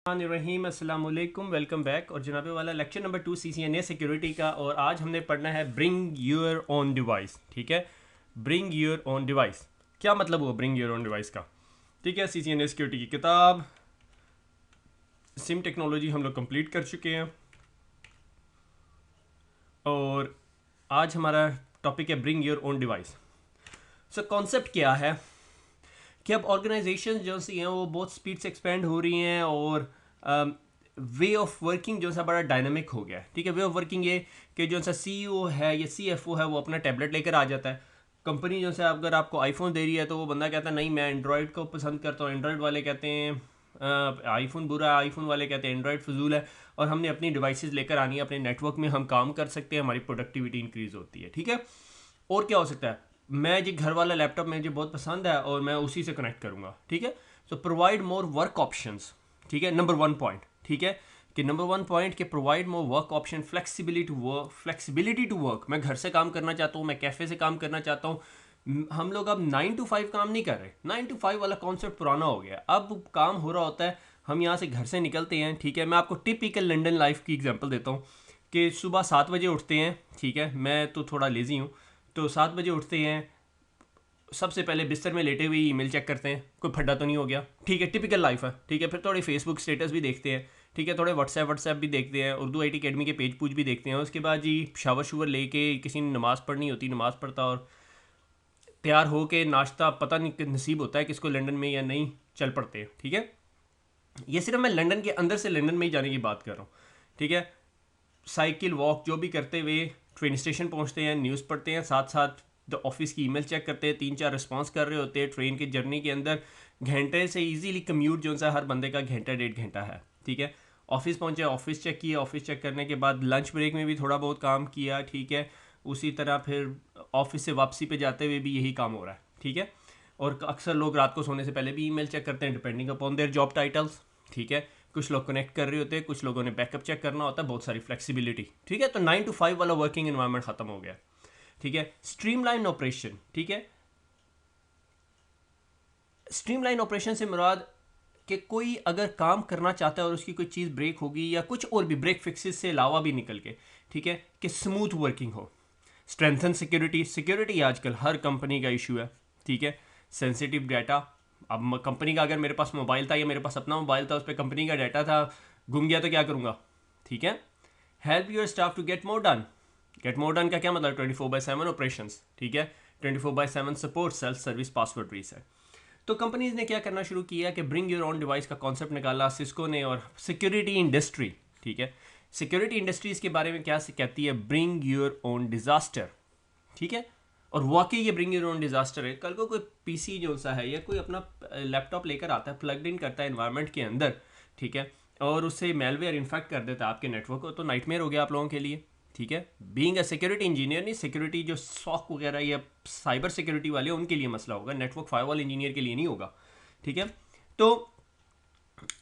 रहीम अस्सलाम वालेकुम, welcome back. और जनाबे वाला लेक्चर नंबर 2 CCNA सिक्योरिटी का, और आज हमने पढ़ना है ब्रिंग योर ओन डिवाइस। ठीक है, ब्रिंग योर ओन डिवाइस क्या मतलब हुआ ब्रिंग योर ओन डिवाइस का? ठीक है, CCNA सिक्योरिटी की किताब सिम टेक्नोलॉजी हम लोग कंप्लीट कर चुके हैं, और आज हमारा टॉपिक है bring your own device. So concept क्या है कि अब ऑर्गेनाइजेशन जो सी हैं वो बहुत स्पीड से एक्सपेंड हो रही हैं, और वे ऑफ वर्किंग जो सा बड़ा डायनामिक हो गया है। ठीक है, वे ऑफ वर्किंग ये कि जो सा CEO है या CFO है वो अपना टैबलेट लेकर आ जाता है। कंपनी जो सा अगर आपको आईफोन दे रही है तो वो बंदा कहता है नहीं, मैं एंड्रॉयड को पसंद करता हूँ। एंड्रॉयड वाले कहते हैं आईफोन बुरा है, आईफोन वाले कहते हैं एंड्रॉयड फजूल है, और हमने अपनी डिवाइसेस लेकर आनी है। अपने नेटवर्क में हम काम कर सकते हैं, हमारी प्रोडक्टिविटी इंक्रीज होती है। ठीक है, और क्या हो सकता है? मैं जी घर वाला लैपटॉप मुझे बहुत पसंद है और मैं उसी से कनेक्ट करूंगा। ठीक है, so provide more work options. ठीक है, नंबर 1 पॉइंट। ठीक है, कि नंबर 1 पॉइंट के provide more work option, flexibility to work. मैं घर से काम करना चाहता हूँ, मैं कैफे से काम करना चाहता हूँ। हम लोग अब 9 to 5 काम नहीं कर रहे। 9 to 5 वाला कॉन्सेप्ट पुराना हो गया। अब काम हो रहा होता है, हम यहाँ से घर से निकलते हैं। ठीक है, मैं आपको टिपिकल लंदन लाइफ की एग्जांपल देता हूँ कि सुबह 7 बजे उठते हैं। ठीक है, मैं तो थोड़ा लेज़ी हूँ, तो 7 बजे उठते हैं, सबसे पहले बिस्तर में लेटे हुए ईमेल चेक करते हैं कोई फड्डा तो नहीं हो गया। ठीक है, टिपिकल लाइफ है। ठीक है, फिर थोड़े फेसबुक स्टेटस भी देखते हैं। ठीक है, थोड़े व्हाट्सएप भी देखते हैं, उर्दू IT अकेडमी के पेज पूज भी देखते हैं। उसके बाद जी शावर शुवर लेके किसी ने नमाज़ पढ़नी होती, नमाज़ पढ़ता और तैयार हो के नाश्ता, पता नहीं नसीब होता है किसको लंदन में या नहीं, चल पड़ते हैं। ठीक है, ये सिर्फ मैं लंदन के अंदर से लंदन में ही जाने की बात कर रहा हूँ। ठीक है, साइकिल वॉक जो भी करते हुए ट्रेन स्टेशन पहुंचते हैं, न्यूज़ पढ़ते हैं, साथ साथ ऑफिस की ईमेल चेक करते हैं, 3-4 रिस्पांस कर रहे होते हैं। ट्रेन की जर्नी के अंदर घंटे से इजीली कम्यूट जो सा हर बंदे का घंटा 1.5 घंटा है। ठीक है, ऑफिस पहुंचे, ऑफिस चेक किया, ऑफिस चेक करने के बाद लंच ब्रेक में भी थोड़ा बहुत काम किया। ठीक है, उसी तरह फिर ऑफिस से वापसी पे जाते हुए भी यही काम हो रहा है। ठीक है, और अक्सर लोग रात को सोने से पहले भी ईमेल चेक करते हैं, depending upon their job titles. ठीक है, कुछ लोग कनेक्ट कर रहे होते हैं, कुछ लोगों ने बैकअप चेक करना होता है, बहुत सारी फ्लेक्सिबिलिटी। ठीक है, तो 9 to 5 वाला वर्किंग एनवायरनमेंट खत्म हो गया। ठीक है, स्ट्रीमलाइन ऑपरेशन। ठीक है, स्ट्रीमलाइन ऑपरेशन से मुराद कि कोई अगर काम करना चाहता है और उसकी कोई चीज़ ब्रेक होगी या कुछ और भी ब्रेक फिक्सेस से अलावा भी निकल के, ठीक है, कि स्मूथ वर्किंग हो। Strengthen security. सिक्योरिटी आजकल हर कंपनी का इशू है। ठीक है, सेंसिटिव डाटा। अब कंपनी का अगर मेरे पास मोबाइल था या मेरे पास अपना मोबाइल था, उस पर कंपनी का डाटा था, गुम गया तो क्या करूँगा? ठीक है, help your staff to get more done. Get more done का क्या मतलब? 24/7 ऑपरेशन। ठीक है, 24/7 support, self service, password reset. तो कंपनीज ने क्या करना शुरू किया कि ब्रिंग योर ओन डिवाइस का कॉन्सेप्ट निकाला सिस्को ने, और सिक्योरिटी इंडस्ट्री। ठीक है, सिक्योरिटी इंडस्ट्रीज के बारे में क्या कहती है? Bring your own disaster. ठीक है, और वाकई ये ब्रिंग योर ओन डिजास्टर है। कल को कोई PC जो सा है या कोई अपना लैपटॉप लेकर आता है, प्लग्ड इन करता है एनवायरनमेंट के अंदर, ठीक है, और उससे मेलवेयर इन्फेक्ट कर देता है आपके नेटवर्क को, तो नाइटमेयर हो गया आप लोगों के लिए। ठीक है, बीइंग अ सिक्योरिटी इंजीनियर नहीं, सिक्योरिटी जो सॉक वगैरह या साइबर सिक्योरिटी वाले उनके लिए मसला होगा, नेटवर्क फायरवॉल इंजीनियर के लिए नहीं होगा। ठीक है, तो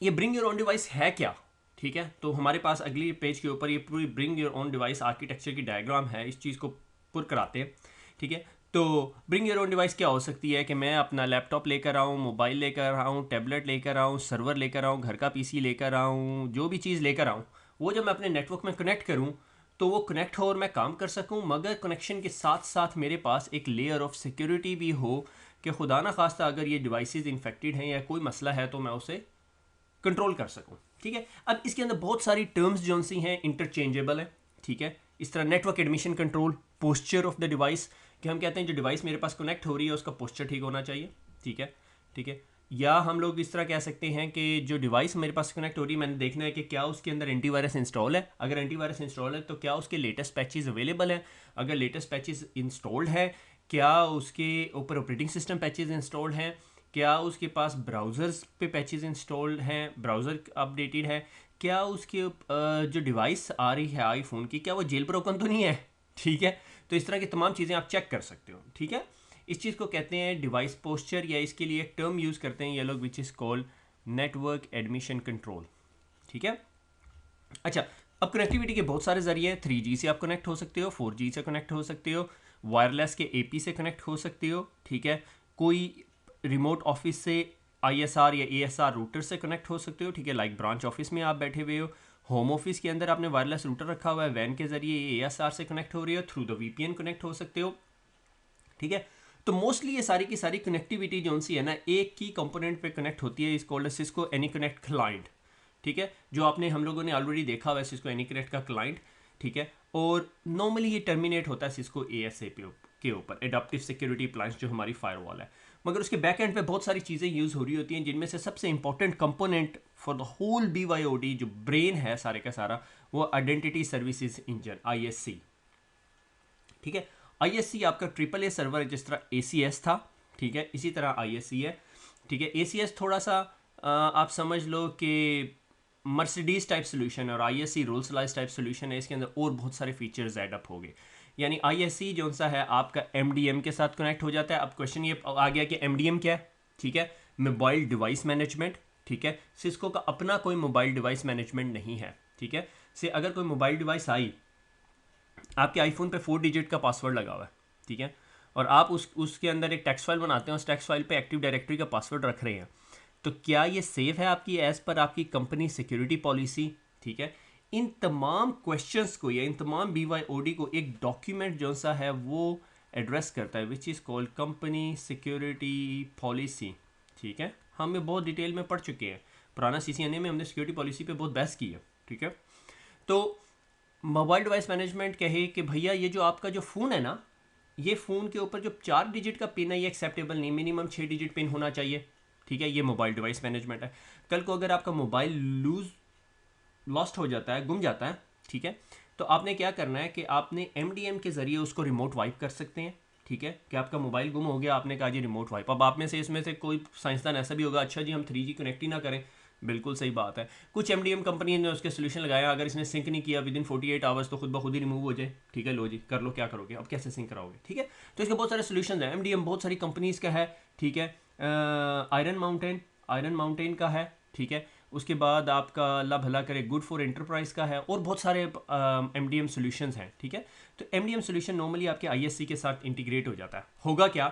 ये ब्रिंग योर ओन डिवाइस है क्या? ठीक है, तो हमारे पास अगली पेज के ऊपर ये पूरी bring your own device architecture की डायग्राम है, इस चीज़ को पुर कराते हैं। ठीक है, तो ब्रिंग योर ओन डिवाइस क्या हो सकती है कि मैं अपना लैपटॉप लेकर आऊँ, मोबाइल लेकर आऊँ, टैबलेट लेकर आऊँ, सर्वर लेकर आऊँ, घर का PC लेकर आऊँ, जो भी चीज़ लेकर आऊँ, वो जब मैं अपने नेटवर्क में कनेक्ट करूँ तो वो कनेक्ट हो और मैं काम कर सकूँ, मगर कनेक्शन के साथ साथ मेरे पास एक लेयर ऑफ सिक्योरिटी भी हो कि खुदा ना खास्ता अगर ये डिवाइसेस इन्फेक्टेड हैं या कोई मसला है तो मैं उसे कंट्रोल कर सकूं। ठीक है, अब इसके अंदर बहुत सारी टर्म्स जो सी हैं इंटरचेंजेबल है। ठीक है, इस तरह network admission control, posture of the device, कि हम कहते हैं जो डिवाइस मेरे पास कनेक्ट हो रही है उसका पोस्चर ठीक होना चाहिए। ठीक है, ठीक है, या हम लोग इस तरह कह सकते हैं कि जो डिवाइस मेरे पास कनेक्ट हो रही है, मैंने देखना है कि क्या उसके अंदर एंटीवायरस इंस्टॉल है। अगर एंटीवायरस इंस्टॉल है तो क्या उसके लेटेस्ट पैचेस अवेलेबल हैं। अगर लेटेस्ट पैचेस इंस्टॉल्ड है, क्या उसके ऊपर ऑपरेटिंग सिस्टम पैचेस इंस्टॉल्ड हैं, क्या उसके पास ब्राउज़र्स पे पैचेस इंस्टॉल्ड हैं, ब्राउज़र अपडेटेड है, क्या उसके जो डिवाइस आ रही है आईफोन की, क्या वो जेल ब्रोकन तो नहीं है। ठीक है, तो इस तरह की तमाम चीज़ें आप चेक कर सकते हो। ठीक है, इस चीज़ को कहते हैं डिवाइस पोस्चर, या इसके लिए एक टर्म यूज़ करते हैं ये लोग विच is called network admission control. ठीक है, अच्छा, अब कनेक्टिविटी के बहुत सारे जरिए हैं। 3G से आप कनेक्ट हो सकते हो, 4G से कनेक्ट हो सकते हो, वायरलेस के AP से कनेक्ट हो सकते हो। ठीक है, कोई रिमोट ऑफिस से ISR या ASR रूटर से कनेक्ट हो सकते हो, ठीक है, लाइक ब्रांच ऑफिस में आप बैठे हुए हो, होम ऑफिस के अंदर आपने वायरलेस रूटर रखा हुआ है, वैन के जरिए ASR से कनेक्ट हो रही हो, थ्रू द VPN कनेक्ट हो सकते हो, ठीक है। तो मोस्टली ये सारी की सारी कनेक्टिविटी जो सी है ना, एक ही कंपोनेंट पे कनेक्ट होती है, इस कॉल्ड सिस्को एनीकनेक्ट क्लाइंट, ठीक है, जो आपने हम लोगों ने ऑलरेडी देखा हुआ है सिस्को एनीकनेक्ट का क्लाइंट, ठीक है। और नॉर्मली ये टर्मिनेट होता है सिस्को ASA के ऊपर, एडाप्टिव सिक्योरिटी अप्लायंस जो हमारी फायरवॉल है, मगर उसके बैक एंड पे बहुत सारी चीज़ें यूज़ हो रही होती हैं, जिनमें से सबसे important component for the whole BYOD जो ब्रेन है सारे का सारा, वो आइडेंटिटी सर्विसेज इंजन ISC, ठीक है। ISC आपका AAA सर्वर जिस तरह ACS था, ठीक है, इसी तरह ISC है, ठीक है। ACS थोड़ा सा आप समझ लो कि मर्सिडीज टाइप सोल्यूशन है, और ISC Rolls Royce type solution है, इसके अंदर और बहुत सारे फीचर्स ऐड अप हो गए। यानी ISC जो सा है आपका MDM के साथ कनेक्ट हो जाता है। अब क्वेश्चन ये आ गया कि MDM क्या है, ठीक है, मोबाइल डिवाइस मैनेजमेंट, ठीक है। सिस्को का अपना कोई मोबाइल डिवाइस मैनेजमेंट नहीं है, ठीक है। से अगर कोई मोबाइल डिवाइस आई, आपके आईफोन पे 4 डिजिट का पासवर्ड लगा हुआ है, ठीक है, और आप उसके अंदर एक टेक्स्ट फाइल बनाते हैं, उस टेक्स्ट फाइल पे एक्टिव डायरेक्टरी का पासवर्ड रख रहे हैं, तो क्या ये सेफ है आपकी एज पर आपकी कंपनी सिक्योरिटी पॉलिसी, ठीक है। इन तमाम क्वेश्चंस को या इन तमाम BYOD को एक डॉक्यूमेंट जो सा है वो एड्रेस करता है, विच is called company security policy, ठीक है। हम ये बहुत डिटेल में पढ़ चुके हैं, पुराना CCNA में हमने सिक्योरिटी पॉलिसी पे बहुत बहस की है, ठीक है। तो मोबाइल डिवाइस मैनेजमेंट कहे कि भैया ये जो आपका जो फ़ोन है ना, ये फ़ोन के ऊपर जो 4 डिजिट का पिन है ये एक्सेप्टेबल नहीं, मिनिमम 6 डिजिट पिन होना चाहिए, ठीक है। ये मोबाइल डिवाइस मैनेजमेंट है। कल को अगर आपका मोबाइल लॉस्ट हो जाता है, गुम जाता है, ठीक है, तो आपने क्या करना है कि आपने MDM के ज़रिए उसको रिमोट वाइप कर सकते हैं, ठीक है। कि आपका मोबाइल गुम हो गया, आपने कहा जी रिमोट वाइप। अब आप में से इसमें से कोई साइंसदान ऐसा भी होगा, अच्छा जी हम 3G कनेक्ट ही ना करें, बिल्कुल सही बात है। कुछ MDM कंपनी ने उसके सोल्यूशन लगाया, अगर इसने सिंक नहीं किया विदिन 48 आवर्स तो खुद ब खुद ही रिमूव हो जाए, ठीक है, लो जी कर लो, क्या करोगे, अब कैसे सिंक कराओगे, ठीक है। तो इसके बहुत सारे सोल्यूशन हैं। MDM बहुत सारी कंपनीज का है, ठीक है। आयरन माउंटेन का है, ठीक है। उसके बाद आपका अल्लाह भला करे गुड फॉर एंटरप्राइज का है, और बहुत सारे MDM सोल्यूशंस हैं, ठीक है। तो MDM सोल्यूशन नॉर्मली आपके ISC के साथ इंटीग्रेट हो जाता है। होगा क्या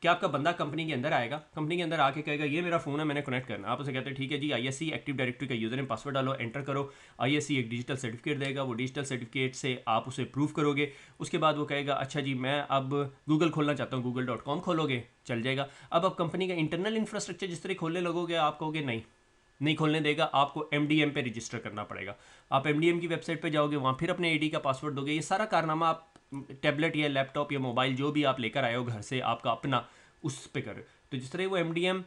कि आपका बंदा कंपनी के अंदर आएगा, कंपनी के अंदर आके कहेगा ये मेरा फ़ोन है, मैंने कनेक्ट करना। आप उसे कहते हैं ठीक है जी, ISC एक्टिव डायरेक्टरी का यूज़र नेम पासवर्ड डालो, एंटर करो। ISC एक डिजिटल सर्टिफिकेट देगा, वो डिजिटल सर्टिफिकेट से आप उसे प्रूव करोगे। उसके बाद वो कहेगा अच्छा जी मैं अब गूगल खोलना चाहता हूँ, google.com खोलोगे, चल जाएगा। अब आप कंपनी का इंटरनल इंफ्रास्ट्रक्चर जिस तरह खोलने लगोगे, आप कहोगे नहीं खोलने देगा, आपको MDM पे रजिस्टर करना पड़ेगा। आप MDM की वेबसाइट पे जाओगे, वहाँ फिर अपने ID का पासवर्ड दोगे। ये सारा कारनामा आप टैबलेट या लैपटॉप या मोबाइल जो भी आप लेकर आए हो घर से, आपका अपना, उस पे करो। तो जिस तरह वो MDM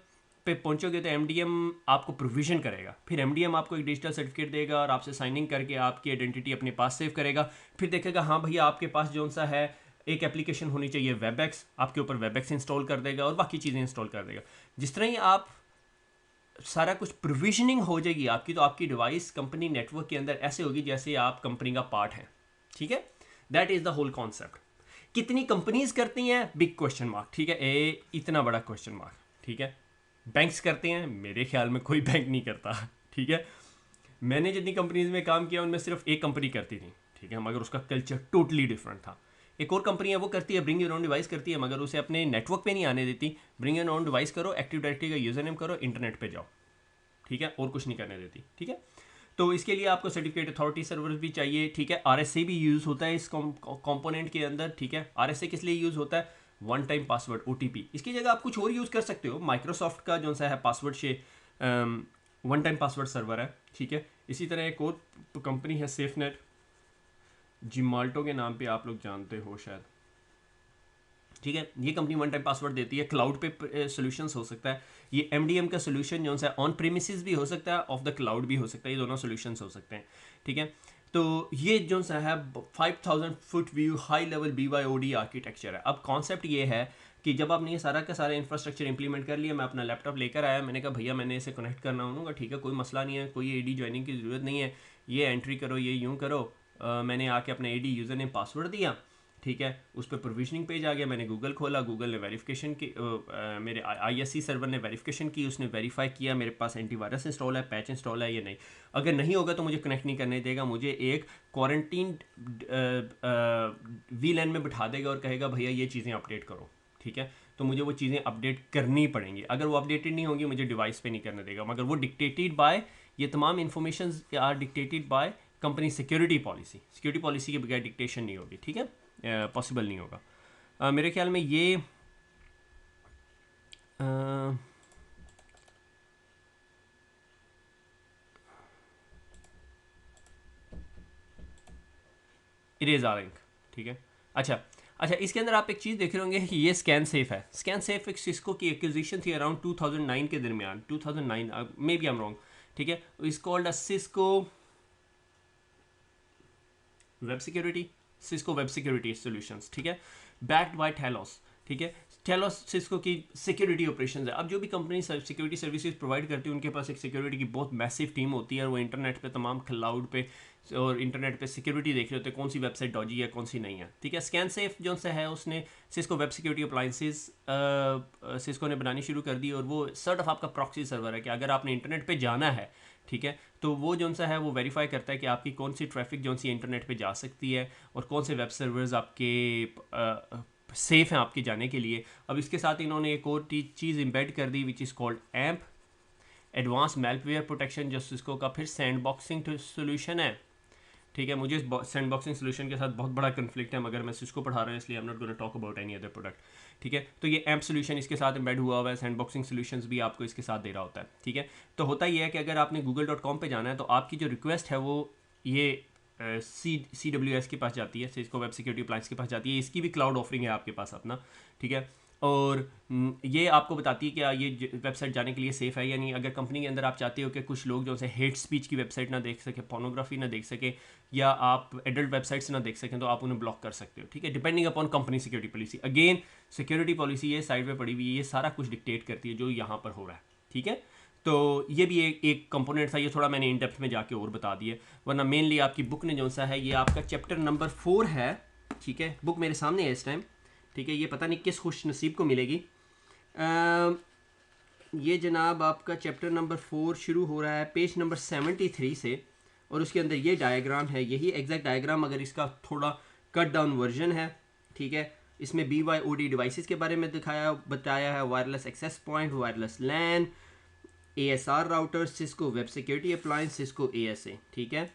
पे पहुंचोगे तो MDM आपको प्रोविजन करेगा, फिर MDM आपको एक डिजिटल सर्टिफिकेट देगा और आपसे साइन इन करके आपकी आइडेंटिटी अपने पास सेव करेगा। फिर देखेगा हाँ भैया आपके पास जो सा है एक एप्लीकेशन होनी चाहिए WebEx, आपके ऊपर WebEx इंस्टॉल कर देगा और बाकी चीज़ें इंस्टॉल कर देगा। जिस तरह ही आप सारा कुछ प्रोविजनिंग हो जाएगी आपकी, तो आपकी डिवाइस कंपनी नेटवर्क के अंदर ऐसे होगी जैसे आप कंपनी का पार्ट है, ठीक है। That is the whole concept. कितनी कंपनीज करती हैं, बिग क्वेश्चन मार्क, ठीक है, इतना बड़ा क्वेश्चन मार्क, ठीक है। बैंक्स करते हैं, मेरे ख्याल में कोई बैंक नहीं करता, ठीक है। मैंने जितनी कंपनीज में काम किया उनमें सिर्फ एक कंपनी करती थी, ठीक है, मगर उसका कल्चर टोटली डिफरेंट था। एक और कंपनी है वो करती है, ब्रिंग योर ओन डिवाइस करती है, मगर उसे अपने नेटवर्क पे नहीं आने देती। ब्रिंग योर ओन डिवाइस करो, एक्टिव डायरेक्टरी का यूजर नेम करो, इंटरनेट पे जाओ, ठीक है, और कुछ नहीं करने देती, ठीक है। तो इसके लिए आपको सर्टिफिकेट अथॉरिटी सर्वर भी चाहिए, ठीक है। RSA भी यूज़ होता है इस कंपोनेंट के अंदर, ठीक है। RSA किस लिए यूज़ होता है, वन टाइम पासवर्ड OTP। इसकी जगह आप कुछ और यूज़ कर सकते हो, माइक्रोसॉफ्ट का जो सा है पासवर्ड से वन टाइम पासवर्ड सर्वर है, ठीक है। इसी तरह एक और कंपनी है सेफनेट, जिमाल्टो के नाम पे आप लोग जानते हो शायद, ठीक है। ये कंपनी वन टाइम पासवर्ड देती है, क्लाउड पे सॉल्यूशंस हो सकता है। ये MDM का सॉल्यूशन जो है ऑन प्रीमिसेस भी हो सकता है, ऑफ द क्लाउड भी हो सकता है, ये दोनों सॉल्यूशंस हो सकते हैं, ठीक है। तो ये जो सा है 5000 foot view high level BYOD architecture है। अब कॉन्सेप्ट ये है कि जब आपने ये सारा का सारा इंफ्रास्ट्रक्चर इंप्लीमेंट कर लिया, मैं अपना लैपटॉप लेकर आया, मैंने कहा भैया मैंने इसे कनेक्ट करना होगा, ठीक है, कोई मसला नहीं है, कोई AD ज्वाइनिंग की ज़रूरत नहीं है, ये एंट्री करो, ये यूँ करो। मैंने आके अपना AD यूज़र नेम पासवर्ड दिया, ठीक है। उस पर प्रोविजनिंग पेज आ गया, मैंने गूगल खोला, गूगल ने वेरिफिकेशन की, मेरे ISC सर्वर ने वेरिफिकेशन की, उसने वेरीफाई किया मेरे पास एंटीवायरस इंस्टॉल है, पैच इंस्टॉल है या नहीं। अगर नहीं होगा तो मुझे कनेक्ट नहीं करने देगा, मुझे एक क्वारंटीन VLAN में बिठा देगा और कहेगा भैया ये चीज़ें अपडेट करो, ठीक है। तो मुझे वो चीज़ें अपडेट करनी पड़ेंगी। अगर वो अपडेटेड नहीं होंगी मुझे डिवाइस पे नहीं करने देगा, मगर वो डिक्टेटेड बाय, ये तमाम information are dictated by company security policy के बगैर डिक्टेशन नहीं होगी, ठीक है, पॉसिबल नहीं होगा। मेरे ख्याल में ये इरेज आ लिंक, ठीक है। अच्छा, इसके अंदर आप एक चीज़ देख रहे होंगे कि ये स्कैन सेफ है। स्कैन सेफ एक सिस्को की एक्विजिशन थी अराउंड 2009 के दरमियान, 2009 may be I am wrong, ठीक है। Is called a Cisco web security solutions, ठीक है, बैक्ड बाय टेलोस, ठीक है। टेलोस सिस्को की सिक्योरिटी ऑपरेशंस है। अब जो भी कंपनी सिक्योरिटी सर्विसेज प्रोवाइड करती है उनके पास एक सिक्योरिटी की बहुत मैसिव टीम होती है और वो इंटरनेट पे तमाम क्लाउड पे और इंटरनेट पे सिक्योरिटी देख रहे होते हैं कौन सी वेबसाइट डॉजी है कौन सी नहीं है, ठीक है। स्कैन सेफ जो सा है उसने Cisco web security appliances Cisco ने बनानी शुरू कर दी और वो सर्ट ऑफ आपका प्रॉक्सी सर्वर है कि अगर आपने इंटरनेट पे जाना है, ठीक है, तो वो जो सा है वो वेरीफाई करता है कि आपकी कौन सी ट्रैफिक जो सी इंटरनेट पे जा सकती है और कौन से वेब सर्वर्स आपके सेफ़ हैं आपके जाने के लिए। अब इसके साथ इन्होंने एक और चीज़ इम्बेड कर दी which is called AMP, advance malware protection, जो सिस्को का फिर सैंडबॉक्सिंग सोल्यूशन है, ठीक है। मुझे इस सैंडबॉक्सिंग सोल्यूशन के साथ बहुत बड़ा कन्फ्लिक्ट है, मगर मैं सिस्को पढ़ा रहा हूँ इसलिए I am not gonna talk about any other product, ठीक है। तो ये एम्प सोल्यूशन इसके साथ एम्बेड हुआ है, सैंडबॉक्सिंग सोल्यूशंस भी आपको इसके साथ दे रहा होता है, ठीक है। तो होता ये है कि अगर आपने google.com पे जाना है तो आपकी जो रिक्वेस्ट है वो ये CWS के पास जाती है, सिस्को वेब सिक्योरिटी अप्लायंस के पास जाती है। इसकी भी क्लाउड ऑफरिंग है आपके पास अपना, ठीक है। और ये आपको बताती है कि ये वेबसाइट जाने के लिए सेफ़ है या नहीं। अगर कंपनी के अंदर आप चाहते हो कि कुछ लोग जो है हेट स्पीच की वेबसाइट ना देख सके, पोर्नोग्राफी ना देख सके, या आप एडल्ट वेबसाइट्स ना देख सकें, तो आप उन्हें ब्लॉक कर सकते हो, ठीक है, depending upon company security policy. Again security policy ये साइड में पड़ी हुई है, ये सारा कुछ डिक्टेट करती है जो यहाँ पर हो रहा है, ठीक है। तो ये भी एक कंपोनेंट था, ये थोड़ा मैंने इन डेप्थ में जाके और बता दिया, वरना मेनली आपकी बुक ने जो सा है ये आपका चैप्टर नंबर 4 है, ठीक है। बुक मेरे सामने है इस टाइम, ठीक है। ये पता नहीं किस खुश नसीब को मिलेगी। ये जनाब आपका चैप्टर नंबर 4 शुरू हो रहा है पेज नंबर 73 से, और उसके अंदर ये डायग्राम है, यही एग्जैक्ट डायग्राम मगर इसका थोड़ा कट डाउन वर्जन है, ठीक है। इसमें BYOD डिवाइसेस के बारे में बताया है, वायरलेस एक्सेस पॉइंट, वायरलेस लैन, ASR router, Cisco web security appliance, Cisco ASA, ठीक है।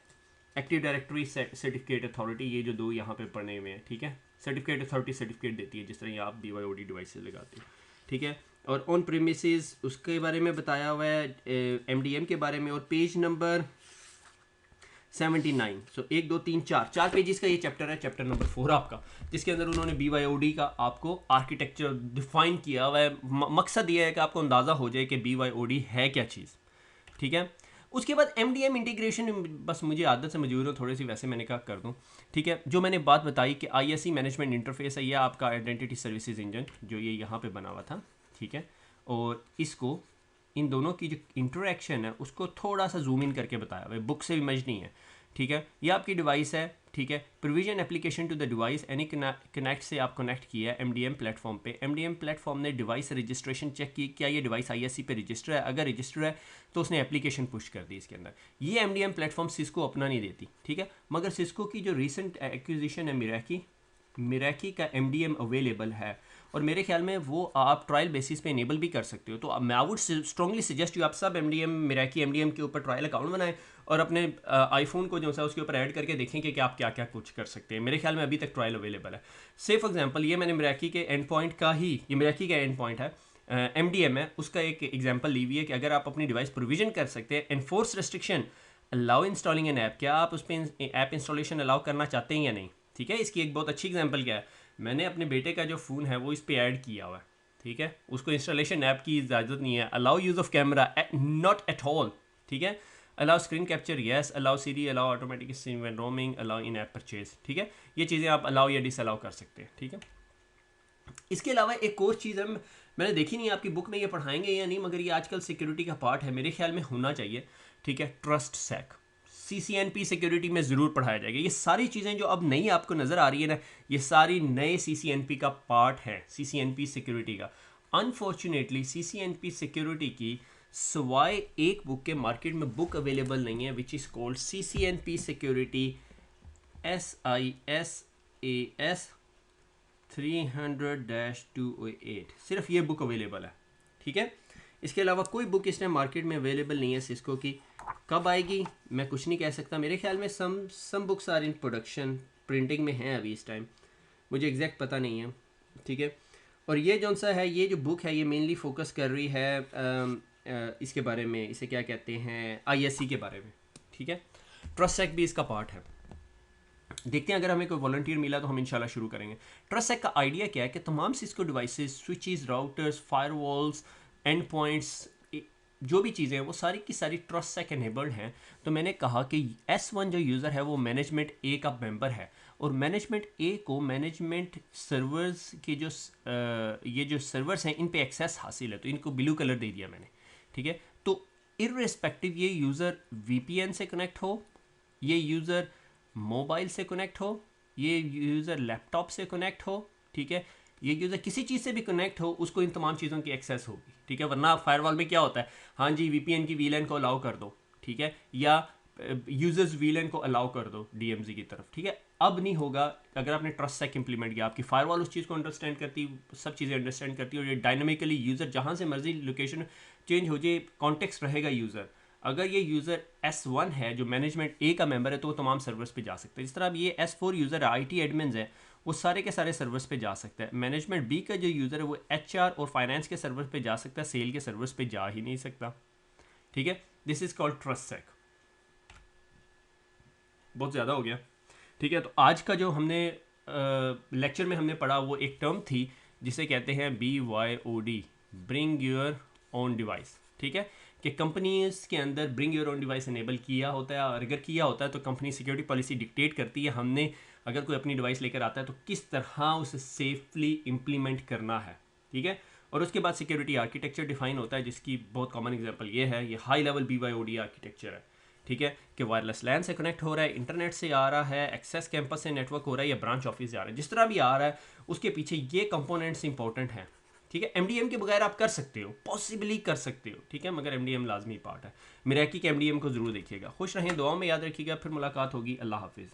एक्टिव डायरेक्टरी सर्टिफिकेट अथॉरिटी, ये जो दो यहाँ पे पढ़ने में है, ठीक है। सर्टिफिकेट अथॉरिटी सर्टिफिकेट देती है जिस तरह आप BYOD डिवाइसेस लगाते हैं, ठीक है। और ऑन प्रीमिसेस उसके बारे में बताया हुआ है, MDM के बारे में। और पेज नंबर 79, सो 1 2 3 4 पेजेस का ये चैप्टर है, चैप्टर नंबर 4 आपका, जिसके अंदर उन्होंने BYOD का आपको आर्किटेक्चर डिफाइन किया हुआ है। मकसद ये है कि आपको अंदाज़ा हो जाए कि BYOD है क्या चीज़, ठीक है। उसके बाद MDM इंटीग्रेशन, बस मुझे आदत से मजबूर हो थोड़ी सी, वैसे मैंने कहा कर दूं, ठीक है। जो मैंने बात बताई कि ISE मैनेजमेंट इंटरफेस है, यह आपका आइडेंटिटी सर्विसेज इंजन जो ये यहाँ पे बना हुआ था, ठीक है। और इसको इन दोनों की जो इंटरेक्शन है उसको थोड़ा सा जूम इन करके बताया हुआ है, बुक से भी मज नहीं है, ठीक है। ये आपकी डिवाइस है, ठीक है। Provision application to the device any connect से आप कनेक्ट किया है MDM प्लेटफॉर्म पे। MDM प्लेटफॉर्म ने डिवाइस रजिस्ट्रेशन चेक की, क्या ये डिवाइस ISE पे रजिस्टर है, अगर रजिस्टर है तो उसने एप्लीकेशन पुश कर दी इसके अंदर। ये MDM प्लेटफॉर्म सिस्को अपना नहीं देती, ठीक है। मगर सिस्को की जो रिसेंट एक्विजिशन है मिराकी का MDM अवेलेबल है, और मेरे ख्याल में वो आप ट्रायल बेसिस पे इनेबल भी कर सकते हो। तो मैं I would strongly suggest you आप सब मिराकी MDM के ऊपर ट्रायल अकाउंट बनाएं और अपने आईफोन को जो है उसके ऊपर ऐड करके देखें कि आप क्या क्या कुछ कर सकते हैं। मेरे ख्याल में अभी तक ट्रायल अवेलेबल है। से फॉर एग्जांपल ये मैंने मिराकी के एंड पॉइंट का ही, ये मिराकी का एंड पॉइंट है, MDM है, उसका एक एग्जाम्पल ली हुई है कि अगर आप अपनी डिवाइस प्रोविजन कर सकते हैं, enforce restriction, allow installing an app, क्या आप उस पर ऐप इंस्टॉलेशन अलाउ करना चाहते हैं या नहीं, ठीक है। इसकी एक बहुत अच्छी एग्जाम्पल क्या है, मैंने अपने बेटे का जो फ़ोन है वो इस पर ऐड किया हुआ है, ठीक है। उसको इंस्टॉलेशन ऐप की इजाज़त नहीं है। Allow use of camera, not at all, ठीक है। Allow screen capture, yes. Allow Siri, allow automatic SIM when roaming, allow in app purchase, ठीक है। ये चीज़ें आप अलाउ या डिस अलाउ कर सकते हैं, ठीक है। इसके अलावा एक और चीज़ है, मैंने देखी नहीं आपकी बुक में ये पढ़ाएंगे या नहीं, मगर ये आजकल सिक्योरिटी का पार्ट है, मेरे ख्याल में होना चाहिए, ठीक है। ट्रस्ट सेक, CCNP सिक्योरिटी में ज़रूर पढ़ाया जाएगा। ये सारी चीज़ें जो अब नई आपको नज़र आ रही है ना, ये सारी नए CCNP का पार्ट है, CCNP सिक्योरिटी का। अनफॉर्चुनेटली CCNP सिक्योरिटी की सवाए एक बुक के मार्केट में बुक अवेलेबल नहीं है, विच is called CCNP security SISAS 300-208 सिर्फ ये बुक अवेलेबल है, ठीक है। इसके अलावा कोई बुक इस टाइम मार्केट में अवेलेबल नहीं है सिस्को की। कब आएगी मैं कुछ नहीं कह सकता, मेरे ख्याल में some books are in production, printing में हैं अभी इस टाइम, मुझे एग्जैक्ट पता नहीं है, ठीक है। और ये जौन सा है, ये जो बुक है ये मेनली फोकस कर रही है इसके बारे में, इसे क्या कहते हैं, ISC के बारे में, ठीक है। ट्रस्टसेक भी इसका पार्ट है। देखते हैं अगर हमें कोई वॉलंटियर मिला तो हम इंशाल्लाह शुरू करेंगे। ट्रस्टसेक का आइडिया क्या है कि तमाम Cisco devices, switches, routers, firewalls, and points, जो भी चीज़ें हैं वो सारी की सारी ट्रस्टसेक एनेबल्ड हैं। तो मैंने कहा कि S1 जो यूज़र है वो मैनेजमेंट A का मेंबर है, और मैनेजमेंट A को मैनेजमेंट सर्वर्स के जो ये जो सर्वर्स हैं इन पे एक्सेस हासिल है, तो इनको ब्लू कलर दे दिया मैंने, ठीक है। तो इर्रेस्पेक्टिव ये यूज़र VPN से कनेक्ट हो, ये यूज़र मोबाइल से कनेक्ट हो, ये यूज़र लैपटॉप से कनेक्ट हो, ठीक है, ये यूज़र किसी चीज़ से भी कनेक्ट हो, उसको इन तमाम चीज़ों की एक्सेस होगी, ठीक है। वरना फायरवॉल में क्या होता है, हाँ जी VPN की VLAN को अलाउ कर दो, ठीक है, या यूजर्स VLAN को अलाउ कर दो DMZ की तरफ, ठीक है। अब नहीं होगा अगर आपने ट्रस्टसेक इंप्लीमेंट किया, आपकी फायरवॉल उस चीज़ को अंडरस्टैंड करती, सब चीज़ें अंडरस्टैंड करती, और ये डायनामिकली यूज़र जहाँ से मर्जी लोकेशन चेंज हो जाए, कॉन्टेक्स्ट रहेगा यूज़र। अगर ये यूज़र S1 है जो मैनेजमेंट A का मेंबर है तो वो तमाम सर्वर्स पे जा सकता है। इस तरह अब ये S4 यूज़र IT एडमिन्स है, वो सारे के सारे सर्वर्स पे जा सकता है। मैनेजमेंट B का जो यूज़र है वो HR और फाइनेंस के सर्वर्स पे जा सकता है, सेल के सर्वर्स पे जा ही नहीं सकता, ठीक है। This is called TrustSec. बहुत ज़्यादा हो गया, ठीक है। तो आज का जो हमने लेक्चर में हमने पढ़ा वो एक टर्म थी जिसे कहते हैं BYOD, bring your own device, ठीक है, कि कंपनीज के अंदर bring your own device enable किया होता है, और अगर किया होता है तो कंपनी सिक्योरिटी पॉलिसी डिक्टेट करती है हमने अगर कोई अपनी डिवाइस लेकर आता है तो किस तरह उसे सेफली इम्प्लीमेंट करना है, ठीक है। और उसके बाद सिक्योरिटी आर्किटेक्चर डिफाइन होता है, जिसकी बहुत कॉमन एग्जांपल ये है, ये हाई लेवल BYOD आर्किटेक्चर है, ठीक है, कि वायरलेस लैन से कनेक्ट हो रहा है, इंटरनेट से आ रहा है, एक्सेस कैंपस से नेटवर्क हो रहा है, या ब्रांच ऑफिस से आ रहा है, जिस तरह भी आ रहा है उसके पीछे ये कंपोनेंट्स इंपॉर्टेंट हैं, ठीक है। MDM के बगैर आप कर सकते हो, पॉसिबली कर सकते हो, ठीक है, मगर MDM लाजमी पार्ट है। मिराकी के MDM को ज़रूर देखिएगा। खुश रहें, दुआओं में याद रखिएगा, फिर मुलाकात होगी। अल्लाह हाफिज़।